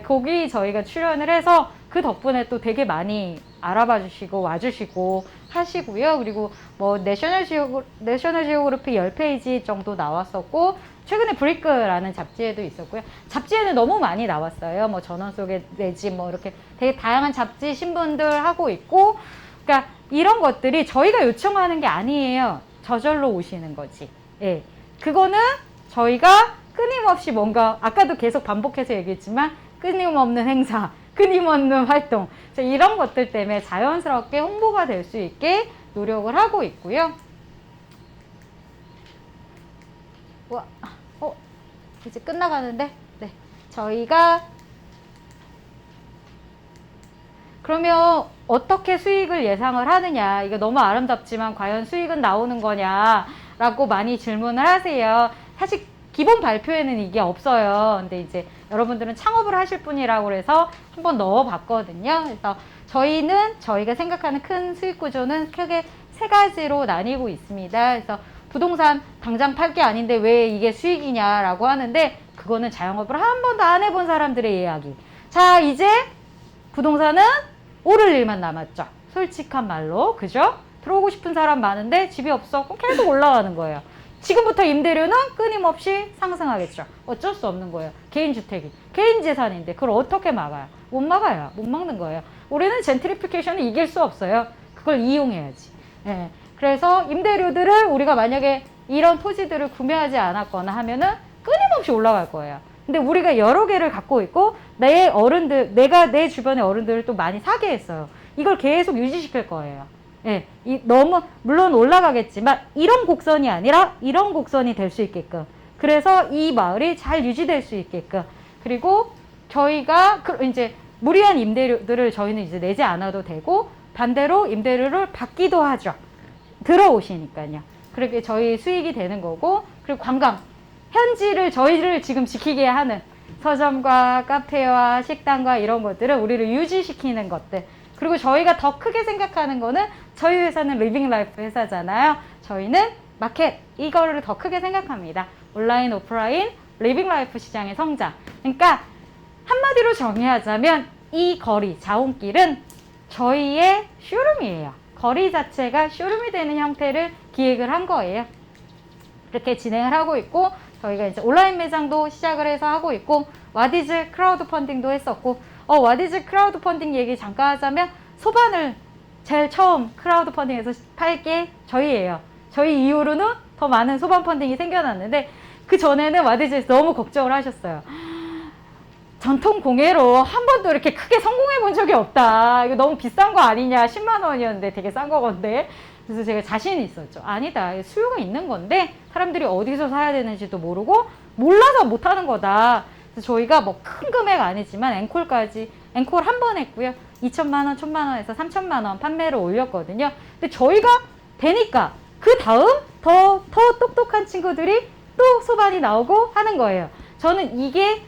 거기 저희가 출연을 해서 그 덕분에 또 되게 많이 알아봐 주시고 와주시고 하시고요. 그리고 뭐 내셔널 지오그래피 10페이지 정도 나왔었고, 최근에 브레이크라는 잡지에도 있었고요. 잡지에는 너무 많이 나왔어요. 뭐 전원 속에 내지 뭐 이렇게 되게 다양한 잡지 신분들 하고 있고, 그러니까 이런 것들이 저희가 요청하는 게 아니에요. 저절로 오시는 거지. 예. 그거는 저희가 끊임없이 뭔가, 아까도 계속 반복해서 얘기했지만 끊임없는 행사, 끊임없는 활동, 이런 것들 때문에 자연스럽게 홍보가 될 수 있게 노력을 하고 있고요. 와, 이제 끝나가는데, 네, 저희가 그러면 어떻게 수익을 예상을 하느냐, 이거 너무 아름답지만 과연 수익은 나오는 거냐라고 많이 질문을 하세요. 사실 기본 발표에는 이게 없어요. 근데 이제 여러분들은 창업을 하실 분이라고 해서 한번 넣어봤거든요. 그래서 저희가 생각하는 큰 수익 구조는 크게 3가지로 나뉘고 있습니다. 그래서 부동산 당장 팔 게 아닌데 왜 이게 수익이냐라고 하는데, 그거는 자영업을 한 번도 안 해본 사람들의 이야기. 자, 이제 부동산은 오를 일만 남았죠. 솔직한 말로. 그죠? 들어오고 싶은 사람 많은데 집이 없어. 그럼 계속 올라가는 거예요. 지금부터 임대료는 끊임없이 상승하겠죠. 어쩔 수 없는 거예요. 개인주택이. 개인 재산인데 그걸 어떻게 막아요? 못 막아요. 못 막는 거예요. 우리는 젠트리피케이션을 이길 수 없어요. 그걸 이용해야지. 예. 그래서 임대료들을 우리가 만약에 이런 토지들을 구매하지 않았거나 하면은 끊임없이 올라갈 거예요. 근데 우리가 여러 개를 갖고 있고 내가 내 주변의 어른들을 또 많이 사게 했어요. 이걸 계속 유지시킬 거예요. 예, 너무 물론 올라가겠지만 이런 곡선이 아니라 이런 곡선이 될 수 있게끔, 그래서 이 마을이 잘 유지될 수 있게끔, 그리고 저희가 이제 무리한 임대료들을 저희는 이제 내지 않아도 되고 반대로 임대료를 받기도 하죠. 들어오시니까요. 그렇게 저희 수익이 되는 거고, 그리고 관광 현지를 저희를 지금 지키게 하는 서점과 카페와 식당과 이런 것들을 우리를 유지시키는 것들, 그리고 저희가 더 크게 생각하는 거는 저희 회사는 리빙 라이프 회사잖아요. 저희는 마켓 이거를 더 크게 생각합니다. 온라인 오프라인 리빙 라이프 시장의 성장. 그러니까 한마디로 정의하자면 이 거리 자원길은 저희의 쇼룸이에요. 거리 자체가 쇼룸이 되는 형태를 기획을 한 거예요. 이렇게 진행을 하고 있고, 저희가 이제 온라인 매장도 시작을 해서 하고 있고, 와디즈 크라우드 펀딩도 했었고, 와디즈 크라우드 펀딩 얘기 잠깐 하자면, 소반을 제일 처음 크라우드 펀딩에서 팔 게 저희예요. 저희 이후로는 더 많은 소반 펀딩이 생겨났는데, 그 전에는 와디즈에서 너무 걱정을 하셨어요. 전통 공예로 한 번도 이렇게 크게 성공해 본 적이 없다. 이거 너무 비싼 거 아니냐. 10만 원이었는데 되게 싼 거건데. 그래서 제가 자신이 있었죠. 아니다. 수요가 있는 건데 사람들이 어디서 사야 되는지도 모르고 몰라서 못하는 거다. 그래서 저희가 뭐 큰 금액 아니지만 앵콜 한 번 했고요. 2천만 원, 1천만 원에서 3천만 원 판매를 올렸거든요. 근데 저희가 되니까 그 다음 더 똑똑한 친구들이 또 소반이 나오고 하는 거예요. 저는 이게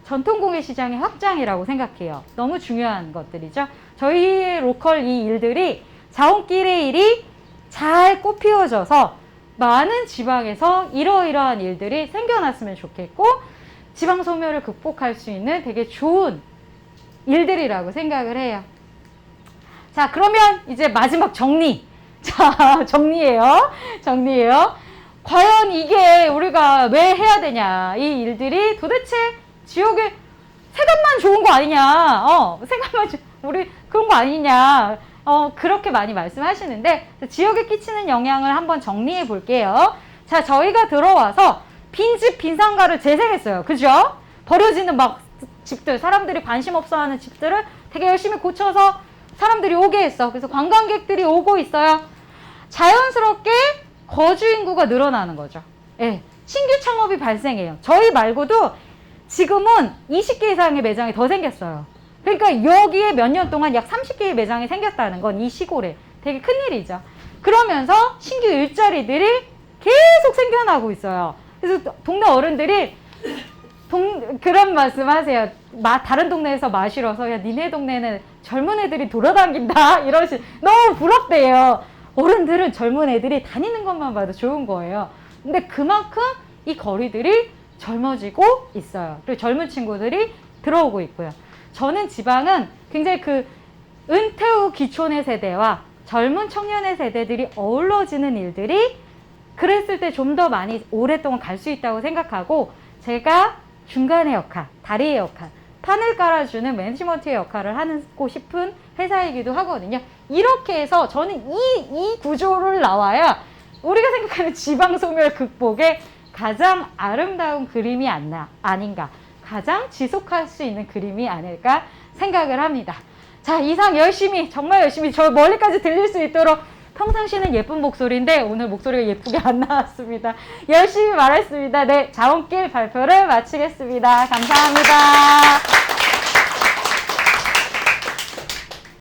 전통공예 시장의 확장이라고 생각해요. 너무 중요한 것들이죠. 저희의 로컬 이 일들이 자원길의 일이 잘 꽃피워져서 많은 지방에서 이러이러한 일들이 생겨났으면 좋겠고, 지방 소멸을 극복할 수 있는 되게 좋은 일들이라고 생각을 해요. 자, 그러면 이제 마지막 정리. 자, 정리예요. 과연 이게 우리가 왜 해야 되냐. 이 일들이 도대체 지역에 세금만 좋은 거 아니냐. 우리 그런 거 아니냐. 그렇게 많이 말씀하시는데, 지역에 끼치는 영향을 한번 정리해 볼게요. 자, 저희가 들어와서 빈집, 빈상가를 재생했어요. 그죠? 버려지는 막 집들, 사람들이 관심 없어 하는 집들을 되게 열심히 고쳐서 사람들이 오게 했어. 그래서 관광객들이 오고 있어요. 자연스럽게 거주 인구가 늘어나는 거죠. 예, 신규 창업이 발생해요. 저희 말고도 지금은 20개 이상의 매장이 더 생겼어요. 그러니까 여기에 몇 년 동안 약 30개의 매장이 생겼다는 건 이 시골에 되게 큰일이죠. 그러면서 신규 일자리들이 계속 생겨나고 있어요. 그래서 동네 어른들이 그런 말씀 하세요. 다른 동네에서 마시러서 야 니네 동네는 젊은 애들이 돌아다닌다 이러시 너무 부럽대요. 어른들은 젊은 애들이 다니는 것만 봐도 좋은 거예요. 근데 그만큼 이 거리들이 젊어지고 있어요. 그리고 젊은 친구들이 들어오고 있고요. 저는 지방은 굉장히 그 은퇴 후 기촌의 세대와 젊은 청년의 세대들이 어우러지는 일들이 그랬을 때 좀 더 많이 오랫동안 갈 수 있다고 생각하고, 제가 중간의 역할, 다리의 역할, 판을 깔아주는 매니지먼트의 역할을 하고 싶은 회사이기도 하거든요. 이렇게 해서 저는 이 구조를 나와야 우리가 생각하는 지방 소멸 극복의 가장 아름다운 그림이 아닌가, 가장 지속할 수 있는 그림이 아닐까 생각을 합니다. 자, 이상 정말 열심히 저 멀리까지 들릴 수 있도록, 평상시는 예쁜 목소리인데 오늘 목소리가 예쁘게 안 나왔습니다. 열심히 말했습니다. 네, 자원길 발표를 마치겠습니다. 감사합니다.